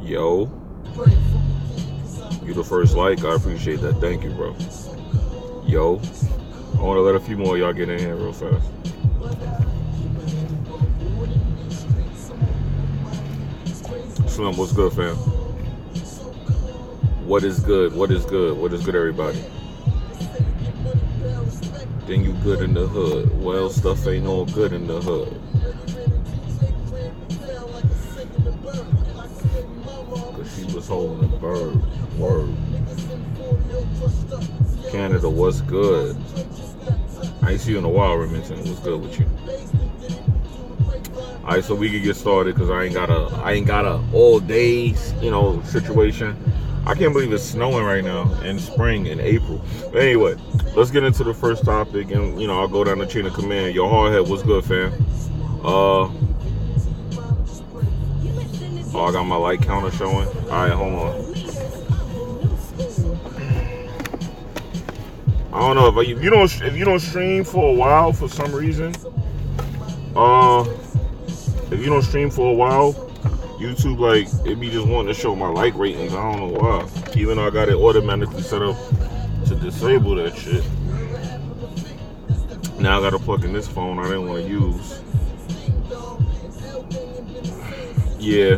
Yo, you the first like. I appreciate that. Thank you, bro. Yo, I want to let a few more of y'all get in here real fast. Slim, what's good, fam? What is good? What is good? What is good, everybody? Then you good in the hood. Well, stuff ain't all good in the hood. Cause she was holding a bird. Word. Canada, what's good? I ain't see you in a while, Remington. What's good with you? Alright, so we can get started because I ain't got a all day, situation. I can't believe it's snowing right now in spring in April. But anyway, let's get into the first topic, and I'll go down the chain of command. Your hardhead, what's good, fam? Oh, I got my like counter showing. Alright, hold on. I don't know if you don't stream for a while for some reason. If you don't stream for a while, YouTube it be just wanting to show my like ratings. I don't know why. Even though I got it automatically set up to disable that shit. Now I gotta plug in this phone I didn't want to use. Yeah.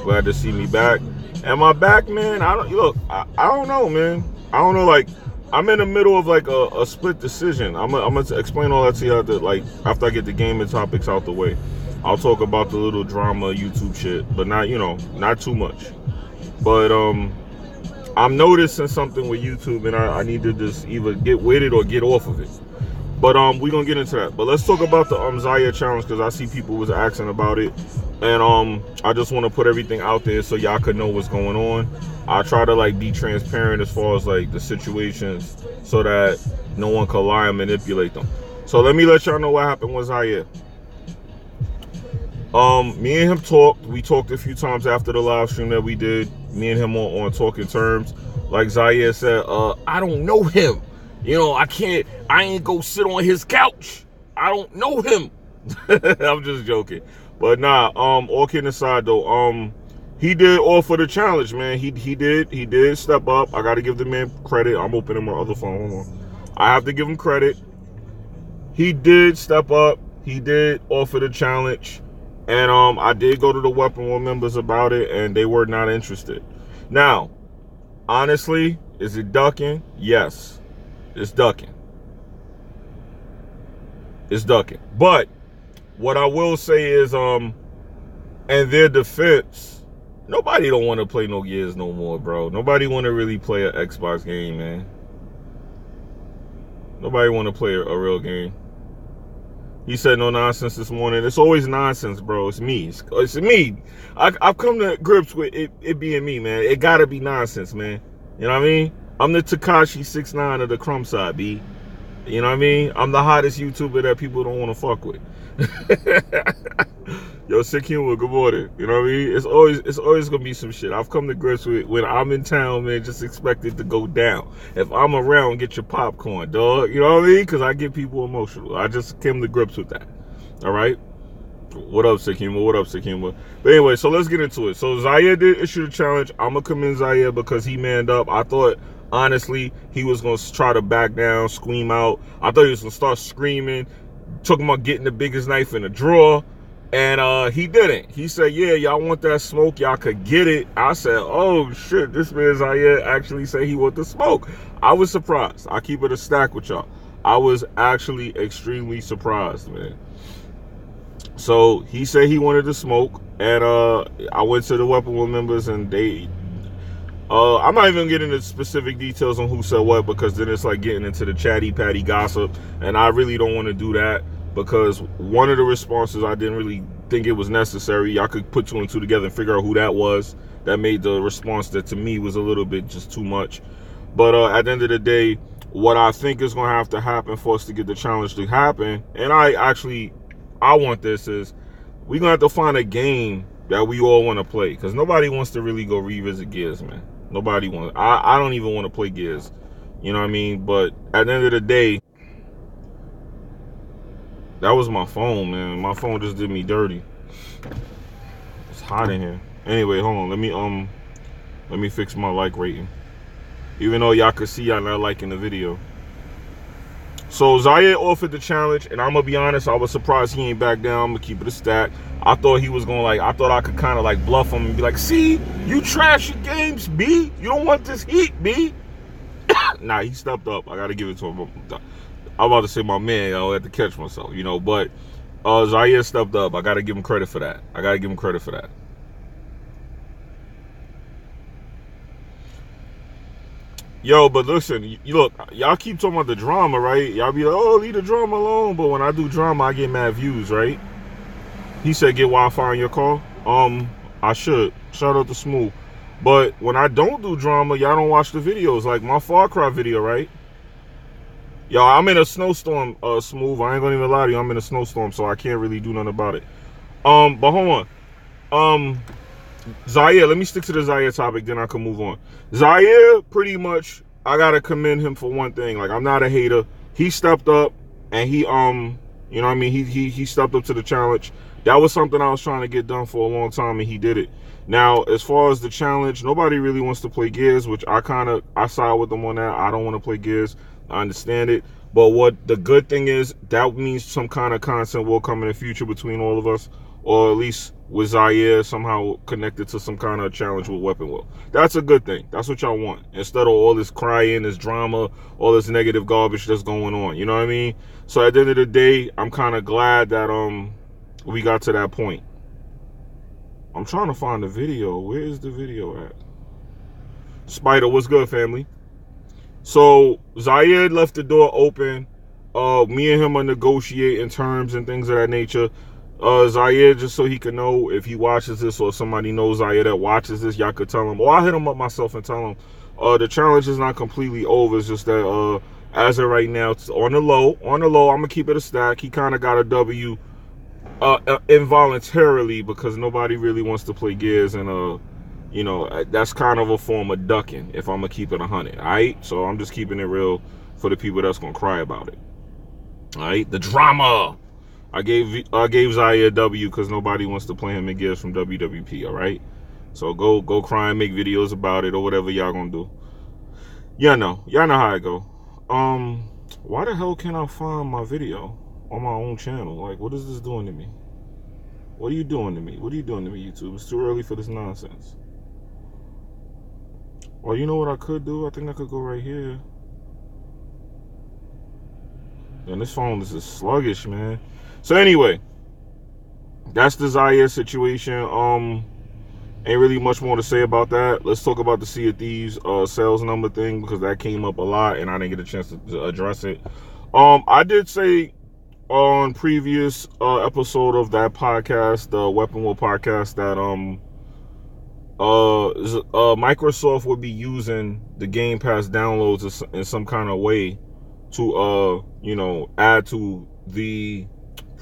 Glad to see me back. Am I back, man? I don't know, man. I don't know, I'm in the middle of a split decision. I'm gonna explain all that to you after I get the gaming topics out the way. I'll talk about the little drama YouTube shit, but not too much. But I'm noticing something with YouTube, and I need to just either get with it or get off of it. But we're gonna get into that. But let's talk about the Zaya challenge, because I see people was asking about it. And I just want to put everything out there so y'all could know what's going on. I try to be transparent as far as the situations so that no one can lie and manipulate them. So let me let y'all know what happened with Zaya. Me and him talked. We talked a few times after the live stream that we did. Me and him on talking terms. Like Zaya said, I don't know him. I ain't go sit on his couch. I don't know him. I'm just joking. But nah, all kidding aside though, he did offer the challenge, man. He did step up. I gotta give the man credit. I'm opening my other phone. Hold on. I have to give him credit. He did step up. He did offer the challenge. And I did go to the Weapon War members about it, and they were not interested. Now, honestly, is it ducking? Yes. It's ducking. It's ducking. But what I will say is, in their defense, nobody don't want to play no Gears no more, bro. Nobody want to really play an Xbox game, man. Nobody want to play a real game. He said no nonsense this morning. It's always nonsense, bro. It's me. It's me. I've come to grips with it being me, man. It gotta be nonsense, man. You know what I mean? I'm the Tekashi 6ix9ine of the crumb side, B. You know what I mean? I'm the hottest YouTuber that people don't want to fuck with. Yo, Sick Humor, good morning. You know what I mean? It's always gonna be some shit. I've come to grips with when I'm in town, man. Just expect it to go down. If I'm around, get your popcorn, dog. You know what I mean? Because I get people emotional. I just came to grips with that. All right. What up, Sick Humor? What up, Sick Humor? But anyway, so let's get into it. So Zaya did issue the challenge. I'm gonna commend Zaya because he manned up. I thought, honestly, he was gonna try to back down, scream out. I thought he was gonna start screaming, talking about getting the biggest knife in the drawer. And he didn't. He said, yeah, y'all want that smoke, y'all could get it. I said, oh shit, this man Zaya actually said he want the smoke. I was surprised. I keep it a stack with y'all. I was actually extremely surprised, man. So he said he wanted to smoke, and I went to the Weapon War members, and they I'm not even getting into specific details on who said what, because then it's like getting into the chatty patty gossip, and I really don't want to do that, because one of the responses I didn't really think it was necessary. Y'all could put 2 and 2 together and figure out who that was that made the response that to me was a little bit just too much. But at the end of the day, what I think is going to have to happen for us to get the challenge to happen, and I want this, is we're going to have to find a game that we all want to play, because nobody wants to really go revisit Gears, man. Nobody wants. I don't even want to play Gears. You know what I mean? But at the end of the day, that was my phone, man. My phone just did me dirty. It's hot in here. Anyway, hold on. Let me fix my like rating. Even though y'all could see y'all not liking the video. So Zaire offered the challenge, and I'm gonna be honest, I was surprised he ain't back down. I'm gonna keep it a stack. I thought he was gonna I thought I could kind of like bluff him and be like, see, you trash your games, B. You don't want this heat, B. Nah, he stepped up. I gotta give it to him. I'm about to say my man, I had to catch myself, you know, but Zaire stepped up. I gotta give him credit for that. Yo, but listen, look, y'all keep talking about the drama, right? Y'all be like, oh, leave the drama alone. But when I do drama, I get mad views, right? He said, get Wi-Fi in your car. I should. Shout out to Smooth. But when I don't do drama, y'all don't watch the videos. Like my Far Cry video, right? Yo, I'm in a snowstorm, Smooth. I ain't gonna even lie to you. I'm in a snowstorm, so I can't really do nothing about it. But hold on. Zaire, let me stick to the Zaire topic, then I can move on. Zaire, pretty much, I gotta commend him for one thing. Like, I'm not a hater. He stepped up, and he, you know what I mean? He stepped up to the challenge. That was something I was trying to get done for a long time, and he did it. Now, as far as the challenge, nobody really wants to play Gears, which I side with them on that. I don't want to play Gears. I understand it. But what the good thing is, that means some kind of content will come in the future between all of us, or at least with Zaire somehow connected to some kind of challenge with Weapon Will. That's a good thing. That's what y'all want. Instead of all this crying, this drama, all this negative garbage that's going on. You know what I mean? So at the end of the day, I'm kind of glad that we got to that point. I'm trying to find the video. Where is the video at? Spider, what's good, family? So Zaire left the door open. Me and him are negotiating terms and things of that nature. Zaire, just so he can know if he watches this or somebody knows Zaire that watches this, y'all could tell him. Or I'll hit him up myself and tell him the challenge is not completely over. It's just that as of right now, it's on the low. I'm gonna keep it a stack. He kind of got a W involuntarily because nobody really wants to play Gears, and you know, that's kind of a form of ducking if I'm gonna keep it 100. All right, so I'm just keeping it real for the people that's gonna cry about it. All right, the drama. I gave Zaire a W because nobody wants to play him in Gears from WWP, all right? So go cry and make videos about it or whatever y'all gonna do. Y'all know how it go. Why the hell can't I find my video on my own channel? Like, what is this doing to me? What are you doing to me? What are you doing to me, YouTube? It's too early for this nonsense. Well, you know what I could do? I think I could go right here. And this phone is just sluggish, man. So anyway, that's the Zaire situation. Ain't really much more to say about that. Let's talk about the Sea of Thieves sales number thing, because that came up a lot and I didn't get a chance to address it. I did say on previous episode of that podcast, the Weapon Will podcast, that Microsoft would be using the Game Pass downloads in some kind of way to you know, add to the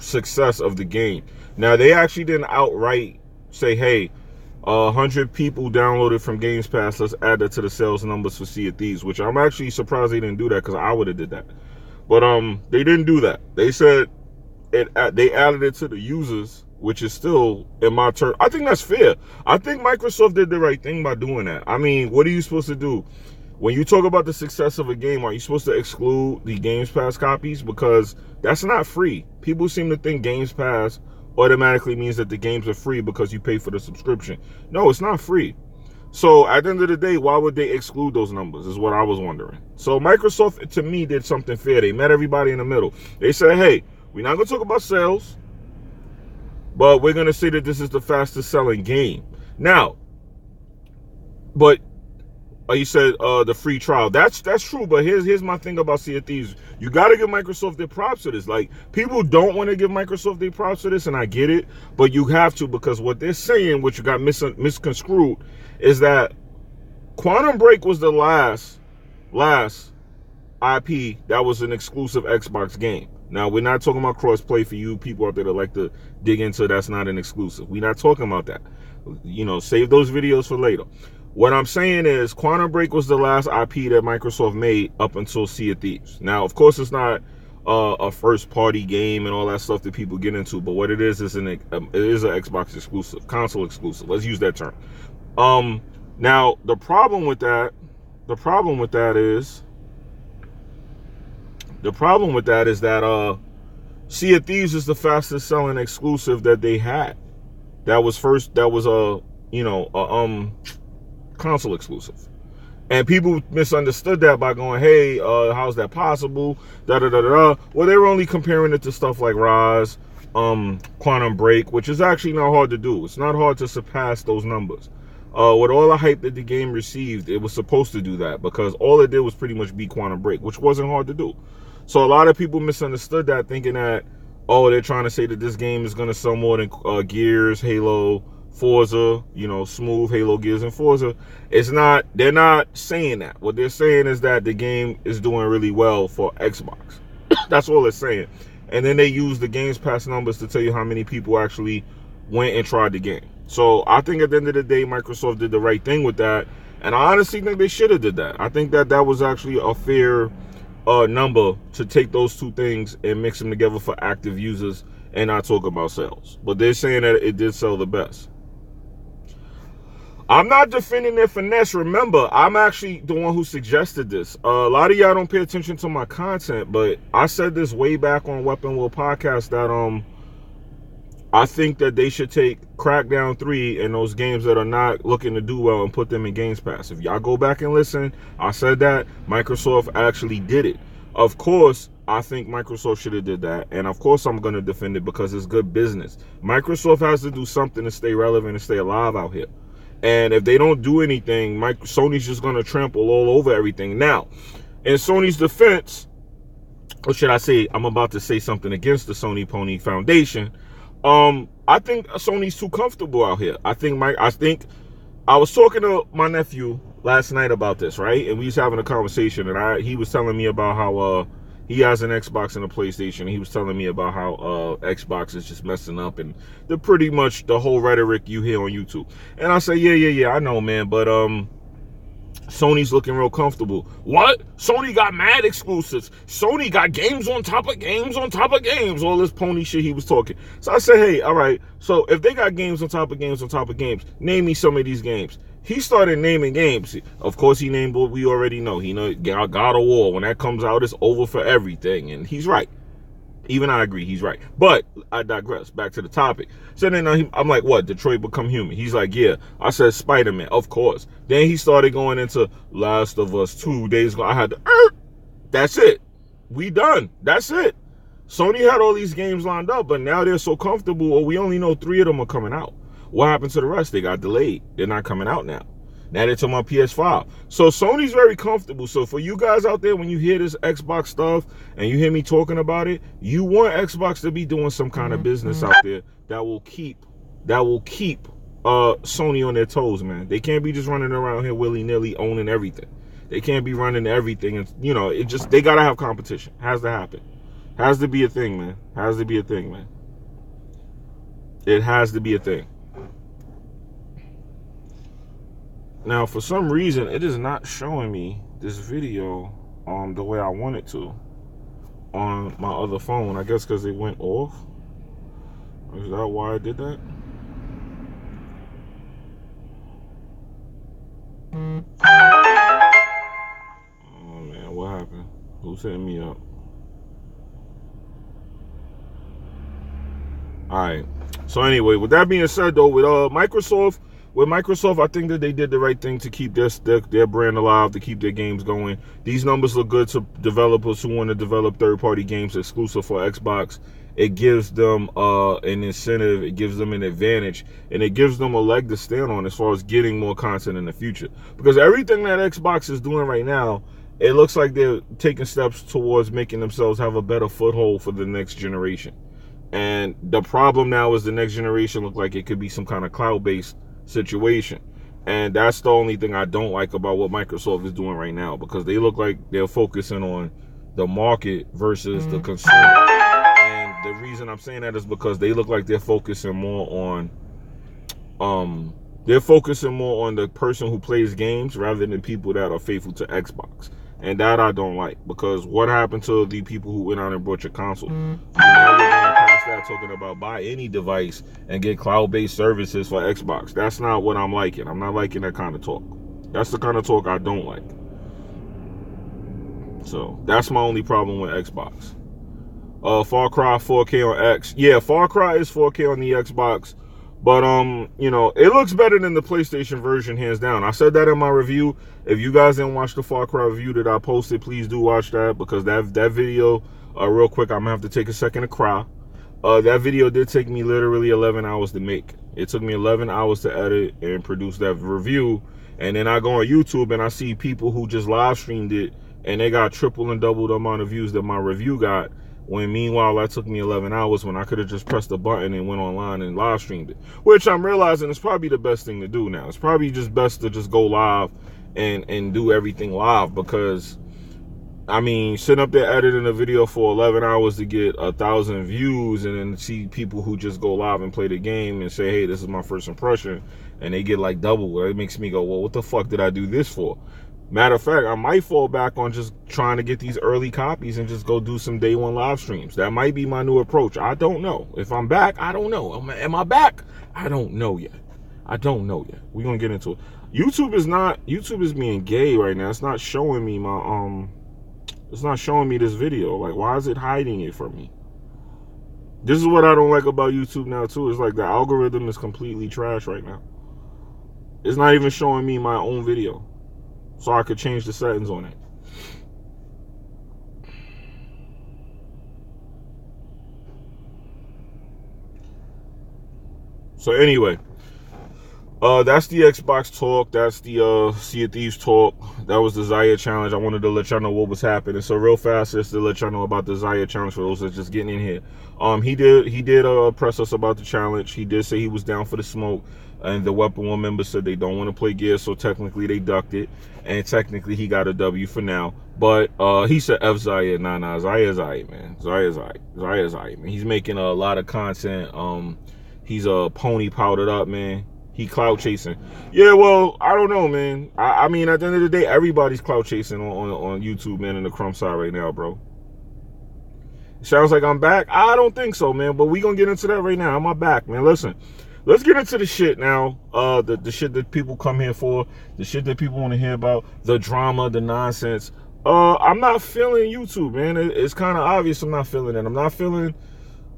success of the game. Now, they actually didn't outright say, hey, 100 people downloaded from Games Pass, let's add that to the sales numbers for Sea of Thieves, which I'm actually surprised they didn't do that, because I would have did that. But they didn't do that. They said they added it to the users, which is still, in my turn, I think that's fair. I think Microsoft did the right thing by doing that. I mean, what are you supposed to do? When you talk about the success of a game, are you supposed to exclude the Games Pass copies? Because that's not free. People seem to think Games Pass automatically means that the games are free because you pay for the subscription. No, it's not free. So at the end of the day, why would they exclude those numbers is what I was wondering. So Microsoft, to me, did something fair. They met everybody in the middle. They said, hey, we're not going to talk about sales, but we're going to say that this is the fastest selling game. Now, but you said the free trial. That's true, but here's my thing about Sea of Thieves. You got to give Microsoft their props to this. Like, people don't want to give Microsoft their props to this, and I get it, but you have to, because what they're saying, which you got misconstrued, is that Quantum Break was the last IP that was an exclusive Xbox game. Now, we're not talking about crossplay for you people out there that like to dig into that's not an exclusive. We're not talking about that. You know, save those videos for later. What I'm saying is Quantum Break was the last IP that Microsoft made up until Sea of Thieves. Now, of course, it's not a first party game and all that stuff that people get into. But what it is an Xbox exclusive, console exclusive. Let's use that term. Now the problem with that is that Sea of Thieves is the fastest selling exclusive that they had. That was a console exclusive. And people misunderstood that by going, hey, how's that possible? Well, they were only comparing it to stuff like Rise, Quantum Break, which is actually not hard to do. It's not hard to surpass those numbers. With all the hype that the game received, it was supposed to do that because all it did was pretty much beat Quantum Break, which wasn't hard to do. So a lot of people misunderstood that, thinking that, oh, they're trying to say that this game is going to sell more than Gears, Halo, Forza, Smooth, Halo, Gears, and Forza. It's not. They're not saying that. What they're saying is that the game is doing really well for Xbox. That's all they're saying. And then they use the Games Pass numbers to tell you how many people actually went and tried the game. So I think at the end of the day, Microsoft did the right thing with that. And I honestly think they should have did that. I think that was actually a fair number to take those two things and mix them together for active users and not talk about sales. But they're saying that it did sell the best. I'm not defending their finesse. Remember, I'm actually the one who suggested this. A lot of y'all don't pay attention to my content, but I said this way back on Weapon Will Podcast that I think that they should take Crackdown 3 and those games that are not looking to do well and put them in Games Pass. If y'all go back and listen, I said that Microsoft actually did it. Of course, I think Microsoft should have did that. And of course, I'm going to defend it because it's good business. Microsoft has to do something to stay relevant and stay alive out here. And if they don't do anything, Sony's just going to trample all over everything. Now, in Sony's defense, or should I say, I'm about to say something against the Sony Pony Foundation. I think Sony's too comfortable out here. I think I was talking to my nephew last night about this, right? And we was having a conversation, and he was telling me about how he has an Xbox and a PlayStation. He was telling me about how Xbox is just messing up and pretty much the whole rhetoric you hear on YouTube. And I say, yeah, I know, man, but Sony's looking real comfortable. What? Sony got mad exclusives. Sony got games on top of games on top of games. All this pony shit he was talking. So I said, hey, all right. So if they got games on top of games on top of games, name me some of these games. He started naming games. Of course, he named what we already know. He know God of War. When that comes out, it's over for everything. And he's right. Even I agree, he's right. But I digress. Back to the topic. So then I'm like, what? Detroit Become Human. He's like, yeah. I said Spider-Man. Of course. Then he started going into Last of Us 2 Days Gone. I had to, that's it. We done. That's it. Sony had all these games lined up, but now they're so comfortable. Well, we only know 3 of them are coming out. What happened to the rest? They got delayed. They're not coming out now. Now they're talking about PS5. So Sony's very comfortable. So for you guys out there, when you hear this Xbox stuff and you hear me talking about it, you want Xbox to be doing some kind of business out there that will keep Sony on their toes, man. They can't be just running around here willy-nilly owning everything. They can't be running everything. And they gotta have competition. Has to happen. Has to be a thing, man. Has to be a thing, man. It has to be a thing. Now, for some reason, it is not showing me this video the way I want it to on my other phone. I guess because it went off. Is that why I did that? Oh, man, what happened? Who's hitting me up? All right. So anyway, with that being said, though, with Microsoft, I think that they did the right thing to keep their brand alive, to keep their games going. These numbers look good to developers who want to develop third-party games exclusive for Xbox. It gives them an incentive, it gives them an advantage, and it gives them a leg to stand on as far as getting more content in the future. Because everything that Xbox is doing right now, it looks like they're taking steps towards making themselves have a better foothold for the next generation. And the problem now is the next generation look like it could be some kind of cloud-based situation. And that's the only thing I don't like about what Microsoft is doing right now, because they look like they're focusing on the market versus the consumer. And the reason I'm saying that is because they look like they're focusing more on the person who plays games rather than people that are faithful to Xbox. And that I don't like, because what happened to the people who went out and bought your console? Now we're going past that, talking about buy any device and get cloud-based services for Xbox. That's not what I'm liking. I'm not liking that kind of talk. That's the kind of talk I don't like. So that's my only problem with Xbox. Far Cry 4K on X. Yeah, Far Cry is 4K on the Xbox. But, you know, it looks better than the PlayStation version, hands down. I said that in my review. If you guys didn't watch the Far Cry review that I posted, please do watch that, because that video, real quick, I'm going to have to take a second to cry. That video did take me literally 11 hours to make. It took me 11 hours to edit and produce that review. And then I go on YouTube and I see people who just live streamed it, and they got triple and double the amount of views that my review got. When meanwhile, that took me 11 hours when I could have just pressed a button and went online and live streamed it. Which I'm realizing is probably the best thing to do now. It's probably just best to just go live and do everything live, because, I mean, sitting up there editing a video for 11 hours to get 1,000 views and then see people who just go live and play the game and say, hey, this is my first impression, and they get like double. It makes me go, well, what the fuck did I do this for? Matter of fact, I might fall back on just trying to get these early copies and just go do some day one live streams. That might be my new approach. I don't know. If I'm back, I don't know. Am I back? I don't know yet. I don't know yet. We're going to get into it. YouTube is being gay right now. It's not showing me my, it's not showing me this video. Like, why is it hiding it from me? This is what I don't like about YouTube now, too. It's like the algorithm is completely trash right now. It's not even showing me my own video, so I could change the settings on it. So anyway, that's the Xbox talk. That's the Sea of Thieves talk. That was the Zaya challenge. I wanted to let y'all know what was happening. So real fast, just to let y'all know about the Zaya challenge for those that's just getting in here. He did press us about the challenge. He did say he was down for the smoke. And the Weapon 1 members said they don't want to play Gears, so technically they ducked it. And technically he got a W for now. But he said F Zaya. Nah, Zaya's Zaya, man. Zaya's Zaya, man. He's making a lot of content. He's a pony powdered up, man. He clout chasing. Yeah, well, I don't know, man. I mean, at the end of the day, everybody's clout chasing on YouTube, man, in the crumb side right now, bro. Sounds like I'm back? I don't think so, man. But we gonna get into that right now. Am I back, man? Listen. Let's get into the shit now. The shit that people come here for, the shit that people want to hear about, the drama, the nonsense. I'm not feeling YouTube, man. It's kind of obvious I'm not feeling it. I'm not feeling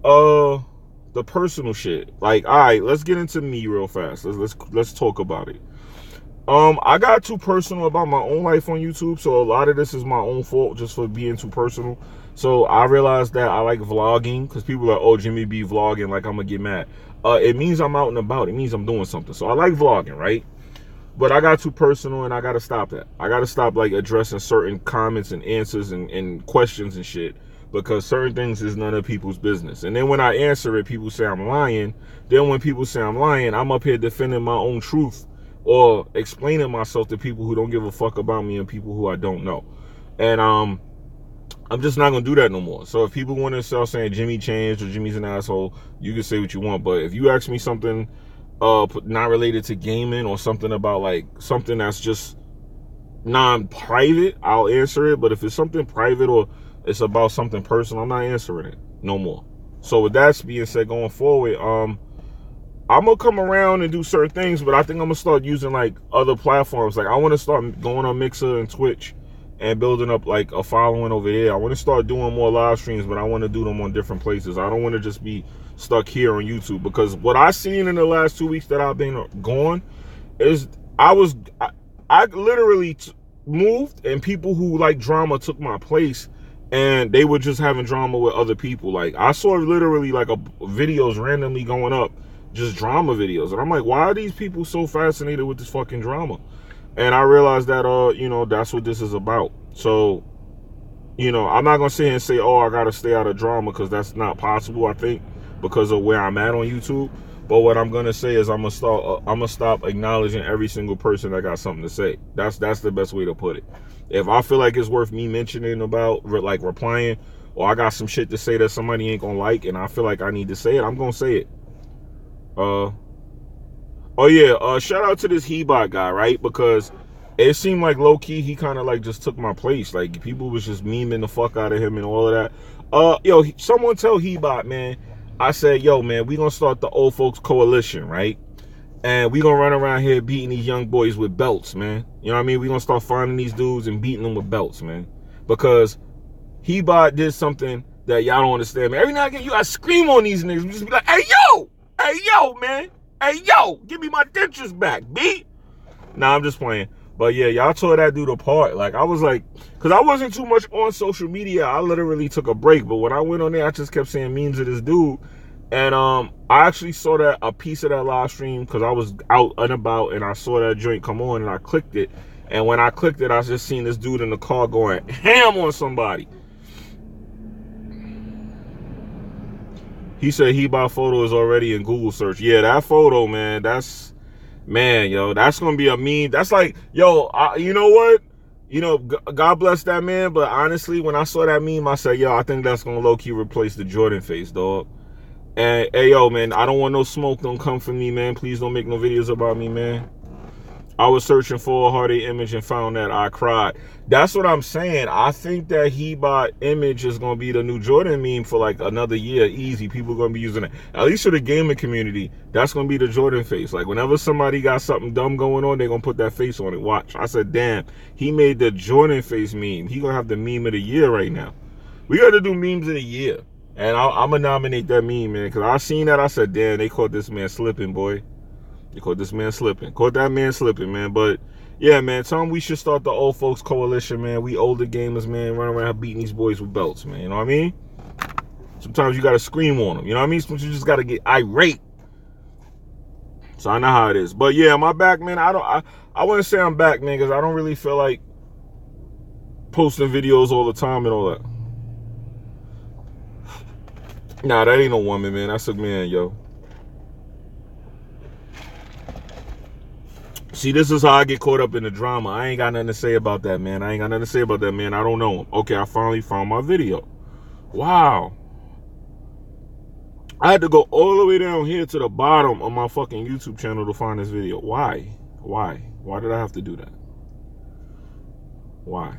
the personal shit. Like, all right, let's get into me real fast. Let's talk about it. I got too personal about my own life on YouTube, so a lot of this is my own fault just for being too personal. So I realized that I like vlogging, because people are like, oh, Jimmy be vlogging, like I'm gonna get mad. It means I'm out and about. It means I'm doing something. So I like vlogging, right? But I got too personal, and I got to stop that. I got to stop, like, addressing certain comments and answers and questions and shit, because certain things is none of people's business. And then when I answer it, people say I'm lying. Then when people say I'm lying, I'm up here defending my own truth or explaining myself to people who don't give a fuck about me and people who I don't know. And I'm just not going to do that no more. So if people want to start saying Jimmy changed or Jimmy's an asshole, you can say what you want. But if you ask me something not related to gaming, or something about, like, something that's just non-private, I'll answer it. But if it's something private or it's about something personal, I'm not answering it no more. So with that being said, going forward, I'm going to come around and do certain things, but I think I'm going to start using, like, other platforms. Like, I want to start going on Mixer and Twitch and building up, like, a following over there. I want to start doing more live streams, but I want to do them on different places. I don't want to just be stuck here on YouTube, because what I seen in the last 2 weeks that I've been gone is I literally moved, and people who like drama took my place, and they were just having drama with other people. Like, I saw literally, like, videos randomly going up, just drama videos, and I'm like, why are these people so fascinated with this fucking drama? And I realized that, you know, that's what this is about. So, you know, I'm not going to sit here and say, oh, I got to stay out of drama, because that's not possible, I think, because of where I'm at on YouTube. But what I'm going to say is I'm going to stop acknowledging every single person that got something to say. That's the best way to put it. If I feel like it's worth me mentioning about, like, replying, or I got some shit to say that somebody ain't going to like, and I feel like I need to say it, I'm going to say it. Oh yeah, shout out to this Hebot guy, right? Because it seemed like low-key he kind of like just took my place. Like people was just memeing the fuck out of him and all of that. Yo, someone tell Hebot, man. I said, yo, man, we gonna start the old folks coalition, right? And we gonna run around here beating these young boys with belts, man. You know what I mean? We gonna start finding these dudes and beating them with belts, man. Because Hebot did something that y'all don't understand, man. Every now and again, you gotta scream on these niggas. You just be like, hey, yo, man. Hey, yo, give me my dentures back, B. Nah, I'm just playing. But yeah, y'all tore that dude apart. Like, I was like, because I wasn't too much on social media. I literally took a break. But when I went on there, I just kept seeing memes of this dude. And I actually saw that a piece of that live stream because I was out and about and I saw that joint come on and I clicked it. And when I clicked it, I just seen this dude in the car going ham on somebody. He said Hebot photo is already in Google search. Yeah, that photo, man, that's, man, yo, that's going to be a meme. That's like, yo, you know what? You know, God bless that man. But honestly, when I saw that meme, I said, yo, I think that's going to low-key replace the Jordan face, dog. And, hey, yo, man, I don't want no smoke. Don't come for me, man. Please don't make no videos about me, man. I was searching for a Hard 8 image and found that. I cried. That's what I'm saying. I think that Hebot image is going to be the new Jordan meme for like another year. Easy. People are going to be using it. At least for the gaming community, that's going to be the Jordan face. Like whenever somebody got something dumb going on, they're going to put that face on it. Watch. I said, damn, he made the Jordan face meme. He going to have the meme of the year right now. We got to do memes of the year. And I'm going to nominate that meme, man. Because I seen that. I said, damn, they caught this man slipping, boy. They caught this man slipping. Caught that man slipping, man. But, yeah, man, tell them we should start the old folks coalition, man. We older gamers, man, run around beating these boys with belts, man. You know what I mean? Sometimes you got to scream on them. You know what I mean? Sometimes you just got to get irate. So I know how it is. But, yeah, am I back, man? I wouldn't say I'm back, man, because I don't really feel like posting videos all the time and all that. Nah, that ain't no woman, man. That's a man, yo. See, this is how I get caught up in the drama. I ain't got nothing to say about that, man. I ain't got nothing to say about that, man. I don't know him. Okay, I finally found my video. Wow. I had to go all the way down here to the bottom of my fucking YouTube channel to find this video. Why? Why? Why did I have to do that? Why?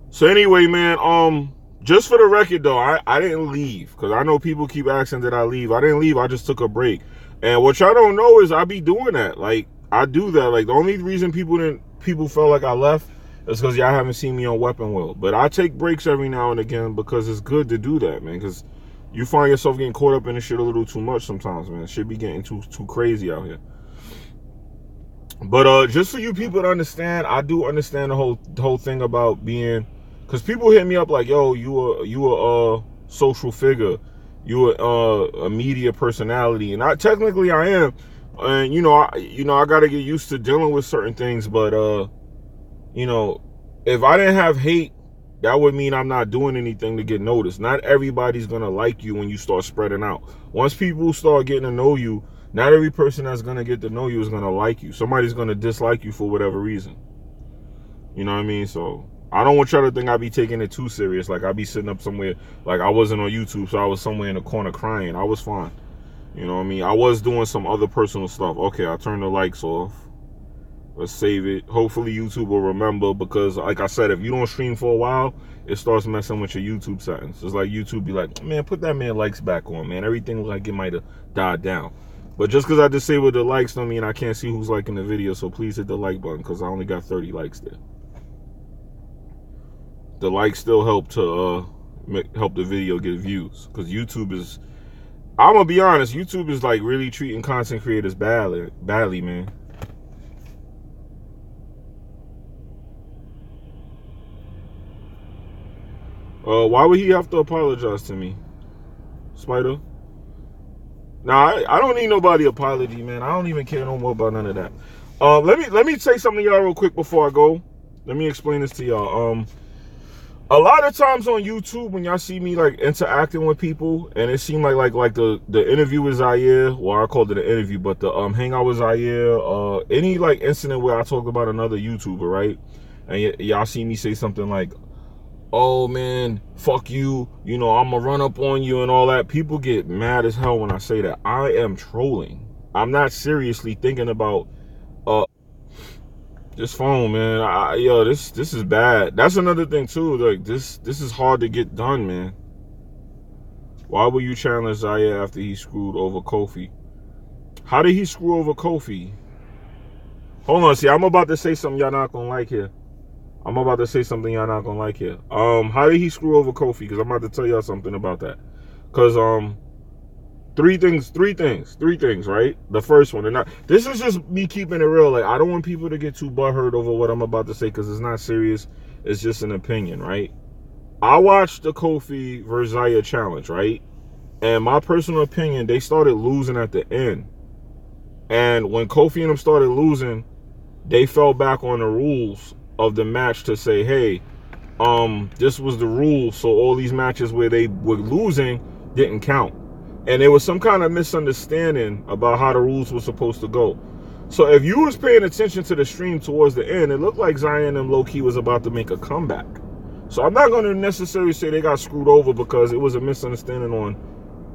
So anyway, man, just for the record, though, I didn't leave. Because I know people keep asking that I leave. I didn't leave. I just took a break. And what y'all don't know is I be doing that. Like, I do that. Like, the only reason people felt like I left is because y'all haven't seen me on Weapon World. But I take breaks every now and again because it's good to do that, man. Because you find yourself getting caught up in this shit a little too much sometimes, man. Shit be getting too crazy out here. But just for you people to understand, I do understand the whole thing about being... Because people hit me up like, yo, you a social figure. You a media personality, and technically I am, and I gotta get used to dealing with certain things. But if I didn't have hate, that would mean I'm not doing anything to get noticed. Not everybody's gonna like you when you start spreading out. Once people start getting to know you, not every person that's gonna get to know you is gonna like you. Somebody's gonna dislike you for whatever reason. You know what I mean? So I don't want y'all to think I be taking it too serious. Like I be sitting up somewhere, like I wasn't on YouTube, so I was somewhere in the corner crying. I was fine. You know what I mean? I was doing some other personal stuff. Okay, I turned the likes off. Let's save it. Hopefully YouTube will remember, because like I said, if you don't stream for a while, it starts messing with your YouTube settings. It's like YouTube be like, man, put that man likes back on, man. Everything looks like it might have died down. But just because I disabled the likes don't mean I can't see who's liking the video, so please hit the like button, because I only got 30 likes there. The likes still help to help the video get views, because YouTube is, I'm gonna be honest, YouTube is like really treating content creators badly, man. Why would he have to apologize to me, Spider? Nah, I don't need nobody apology, man. I don't even care no more about none of that. Let me say something to y'all real quick before I go. Let me explain this to y'all. A lot of times on YouTube, when y'all see me like interacting with people, and it seemed like the interview with Zaire, well, I called it an interview, but the hangout with Zaire, any like incident where I talked about another YouTuber, right? And y'all see me say something like, "Oh man, fuck you, I'm gonna run up on you" and all that. People get mad as hell when I say that. I am trolling. I'm not seriously thinking about This phone, man. Yo, this is bad. That's another thing too. Like this is hard to get done, man. Why would you challenge Zaire after he screwed over Kofi? How did he screw over Kofi? Hold on, see, I'm about to say something y'all not gonna like here. How did he screw over Kofi? Because I'm about to tell y'all something about that. Because three things, right? The first one, and this is just me keeping it real. Like, I don't want people to get too butthurt over what I'm about to say because it's not serious. It's just an opinion, right? I watched the Kofi versus Zaire challenge, right? And my personal opinion, they started losing at the end. And when Kofi and them started losing, they fell back on the rules of the match to say, hey, this was the rule, so all these matches where they were losing didn't count. And there was some kind of misunderstanding about how the rules were supposed to go. So if you was paying attention to the stream towards the end, it looked like Zion and low-key was about to make a comeback. So I'm not going to necessarily say they got screwed over because it was a misunderstanding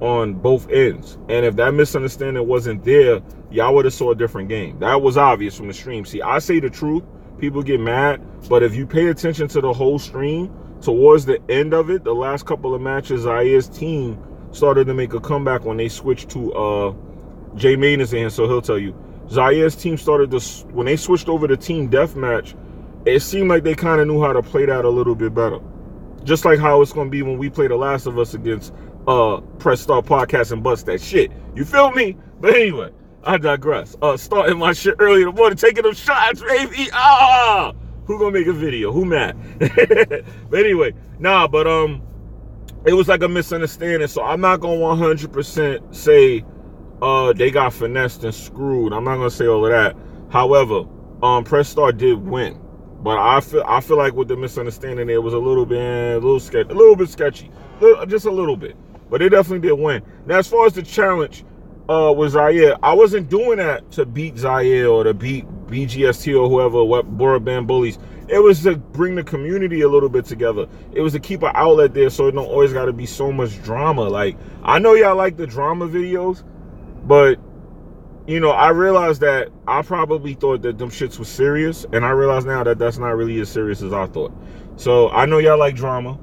on both ends. And if that misunderstanding wasn't there, y'all would have saw a different game. That was obvious from the stream. See, I say the truth. People get mad. But if you pay attention to the whole stream, towards the end of it, the last couple of matches, Zaire's team started to make a comeback when they switched to Jay Maynard's in here, so he'll tell you. Zaire's team started to, when they switched over to team deathmatch, it seemed like they kind of knew how to play that a little bit better. Just like how it's going to be when we play The Last of Us against Press Start Podcast and Bust That Shit. You feel me? But anyway, I digress. Starting my shit early in the morning, taking them shots, baby. Who gonna make a video? Who mad? But anyway, it was like a misunderstanding. So I'm not gonna 100% say they got finessed and screwed. I'm not gonna say all of that. However, Press Start did win. But I feel like with the misunderstanding, it was a little bit sketchy, just a little bit. But they definitely did win. Now, as far as the challenge with Zaire, I wasn't doing that to beat Zaire or to beat BGST or whoever, Bora Band Bullies. It was to bring the community a little bit together. It was to keep an outlet there so it don't always got to be so much drama. Like, I know y'all like the drama videos, but you know, I realized that I probably thought that them shits was serious, and I realize now that that's not really as serious as I thought. So I know y'all like drama,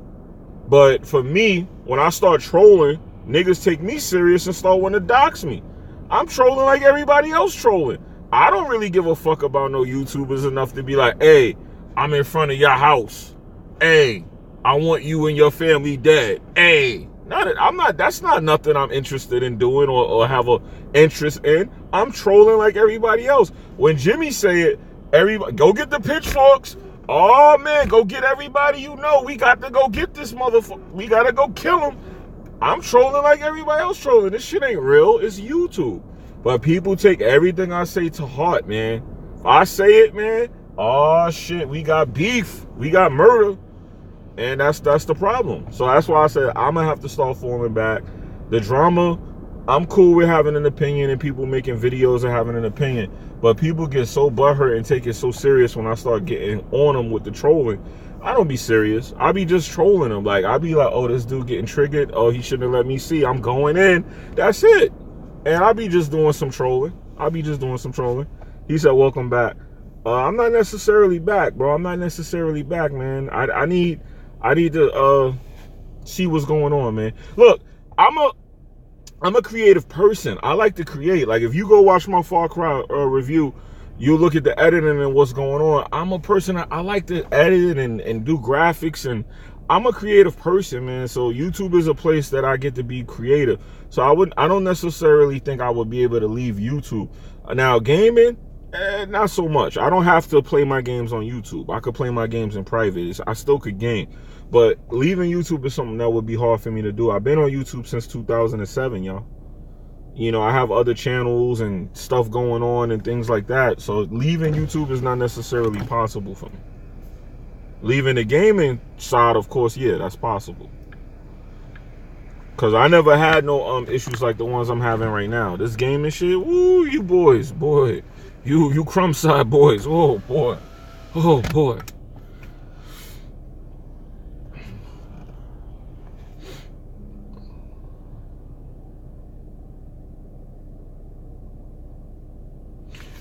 but for me, when I start trolling, niggas take me serious and start wanting to dox me. I'm trolling like everybody else trolling. I don't really give a fuck about no YouTubers enough to be like, hey, I'm in front of your house. Hey, I want you and your family dead. Hey. That's not nothing I'm interested in doing or have a interest in. I'm trolling like everybody else. When Jimmy say it, everybody go get the pitchforks. Oh man, go get everybody you know. We got to go get this motherfucker. We got to go kill him. I'm trolling like everybody else trolling. This shit ain't real. It's YouTube. But people take everything I say to heart, man. If I say it, man, oh shit, we got beef. We got murder. And that's the problem. So that's why I said I'm going to have to start falling back. The drama, I'm cool with having an opinion and people making videos and having an opinion. But people get so butthurt and take it so serious when I start getting on them with the trolling. I don't be serious. I be just trolling them. Like, I be like, oh, this dude getting triggered. Oh, he shouldn't have let me see. I'm going in. That's it. And I be just doing some trolling. He said, welcome back. I'm not necessarily back, bro. I'm not necessarily back, man. I need to see what's going on, man. Look, I'm a creative person. I like to create. Like, if you go watch my Far Cry review, you look at the editing and what's going on. I'm a person, I like to edit and do graphics, and I'm a creative person, man. So YouTube is a place that I get to be creative. So I don't necessarily think I would be able to leave YouTube. Now, gaming, not so much. I don't have to play my games on YouTube. I could play my games in private. I still could game. But leaving YouTube is something that would be hard for me to do. I've been on YouTube since 2007, y'all. You know, I have other channels and stuff going on and things like that. So leaving YouTube is not necessarily possible for me. Leaving the gaming side, of course, yeah, that's possible. Because I never had no issues like the ones I'm having right now. This gaming shit, woo, you boys, boy. You crumb side boys, oh boy. Oh boy.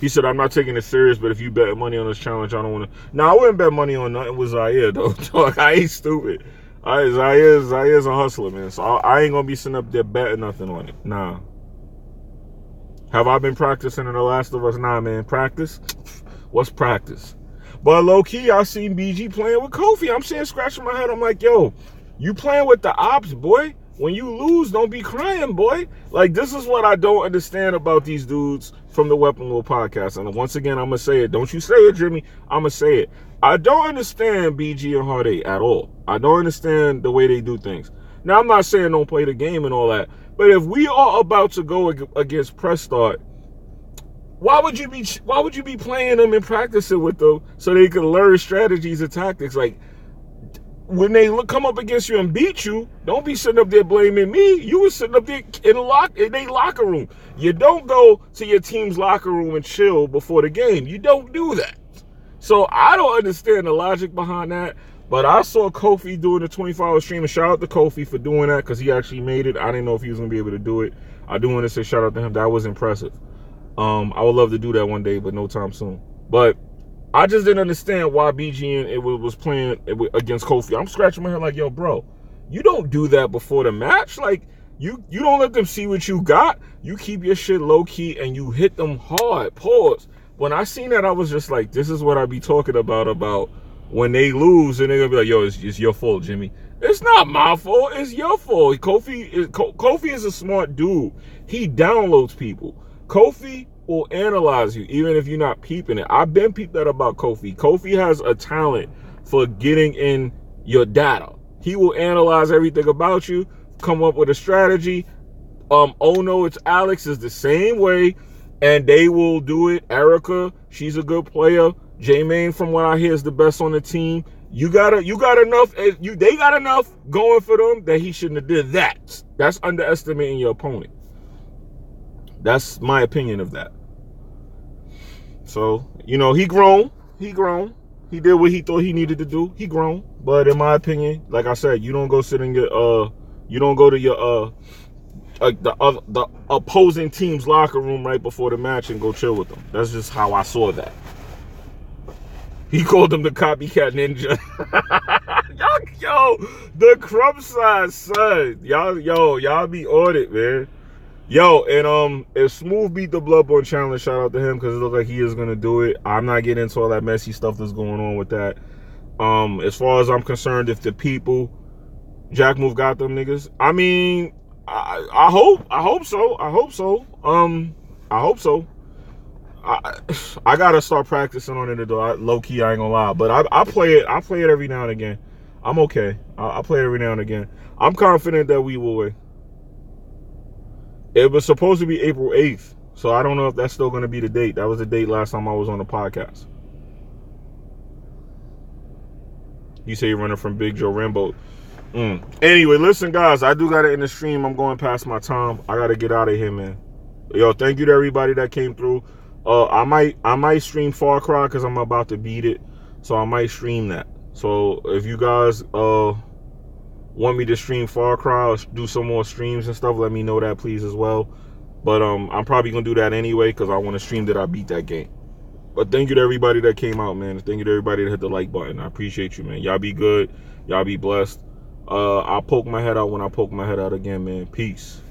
He said, I'm not taking it serious, but if you bet money on this challenge, I don't want to. Nah, I wouldn't bet money on nothing with Zaire, though. Dog, I ain't stupid. Zaire's a hustler, man. So I ain't going to be sitting up there betting nothing on it. Nah. Have I been practicing in The Last of Us? Nah, man. Practice? What's practice? But low-key, I seen BG playing with Kofi. I'm sitting scratching my head. I'm like, yo, you playing with the ops, boy. When you lose, don't be crying, boy. Like, this is what I don't understand about these dudes from the Weapon Wheel podcast. And once again, I'm going to say it. Don't you say it, Jimmy. I'm going to say it. I don't understand BG and Hard 8 at all. I don't understand the way they do things. Now, I'm not saying don't play the game and all that. But if we are about to go against Press Start, why would you be playing them and practicing with them so they can learn strategies and tactics? Like, when they come up against you and beat you, don't be sitting up there blaming me. You were sitting up there in their locker room. You don't go to your team's locker room and chill before the game. You don't do that. So I don't understand the logic behind that. But I saw Kofi doing the 24-hour stream, and shout out to Kofi for doing that because he actually made it. I didn't know if he was going to be able to do it. I do want to say shout out to him. That was impressive. I would love to do that one day, but no time soon. But I just didn't understand why BG was playing against Kofi. I'm scratching my head like, yo, bro, you don't do that before the match. Like, you don't let them see what you got. You keep your shit low-key, and you hit them hard. Pause. When I seen that, I was just like, this is what I be talking about when they lose, and they're going to be like, yo, it's your fault, Jimmy. It's not my fault. It's your fault. Kofi is a smart dude. He downloads people. Kofi will analyze you, even if you're not peeping it. I've been peeped that about Kofi. Kofi has a talent for getting in your data. He will analyze everything about you, come up with a strategy. Oh no, it's Alex is the same way, and they will do it. Erica, she's a good player. J-Main, from what I hear, is the best on the team. They got enough going for them that he shouldn't have did that. That's underestimating your opponent. That's my opinion of that. So, he grown. He did what he thought he needed to do. He grown. But in my opinion, like I said, you don't go sit in your you don't go to your the opposing team's locker room right before the match and go chill with them. That's just how I saw that. He called him the copycat ninja. Yo, the crumb size, son. Y'all be on it, man. Yo, and if Smooth beat the Bloodborne challenge, shout out to him because it looks like he is gonna do it. I'm not getting into all that messy stuff that's going on with that. As far as I'm concerned, if the people Jack Move got them niggas, I mean, I hope so. I hope so. I gotta start practicing on it though. Low key, I ain't gonna lie, but I play it. I play it every now and again. I'm okay. I play it every now and again. I'm confident that we will win. It was supposed to be April 8th, so I don't know if that's still going to be the date. That was the date last time I was on the podcast. You say you're running from Big Joe Rambo. Anyway, listen, guys, I do got it in the stream. I'm going past my time. I got to get out of here, man. Yo, thank you to everybody that came through. I might stream Far Cry because I'm about to beat it, so I might stream that. So if you guys want me to stream Far Cry or do some more streams and stuff, let me know that, please, as well. But I'm probably going to do that anyway because I want to stream that I beat that game. But thank you to everybody that came out, man. Thank you to everybody that hit the like button. I appreciate you, man. Y'all be good. Y'all be blessed. I'll poke my head out when I poke my head out again, man. Peace.